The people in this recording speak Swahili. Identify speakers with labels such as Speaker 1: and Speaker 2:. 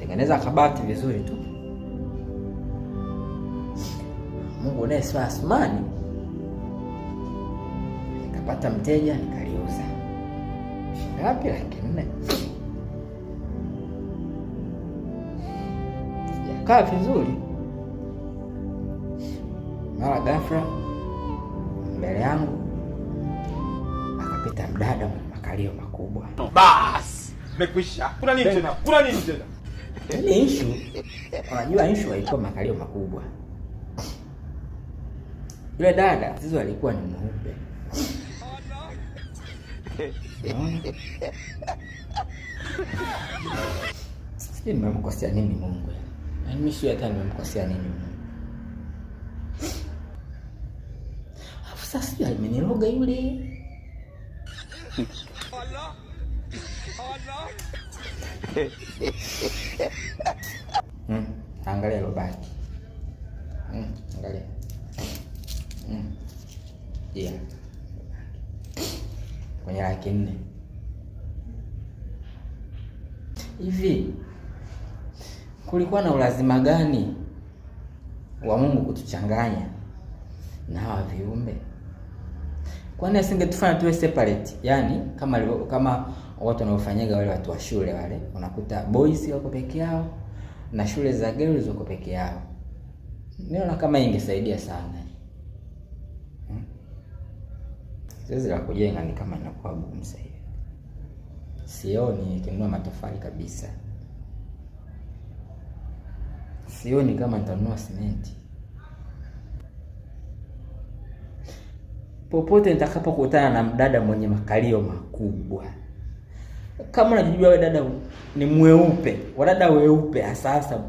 Speaker 1: tengeneza kabati vizuri tu. Mungu naye si Asmani. Nikapata mteja nikaliuza. Ngapi? 400,000. Sijakaa vizuri. Mara ghafla mbele yangu akapita mdada mwenye makalio makubwa.
Speaker 2: Bas, mekwisha. Kuna nini tena? Kuna nini tena?
Speaker 1: Ni issue. Unajua issue haikuwa makalio makubwa. Yule dada tatizo alikuwa ni mweupe. Sijui nimemkosea nini Mungu. Mimi sio hata nimemkosea nini Mungu. Alafu sasa sijui ameniroga yule. Angalia lobaki. Angalia. Yeah. Kwenye 400,000. Hivi kulikuwa na ulazima gani wa Mungu kutuchanganya na hawa viumbe? Kwani asingetufanya tuwe separate? Yaani kama watu wanaofanyaga wale watu wa shule wale, unakuta boys wako peke yao na shule za girls wako peke yao. Niona kama ingesaidia sana. Zoezi la kujenga ni kama inakuwa gumu sasa hivi. Sioni kinunua matofali kabisa. Sioni kama nitanunua simenti. Popote nitakapokutana na mdada mwenye makalio makubwa, kama unajua wewe dada ni mweupe, wadada weupe hasa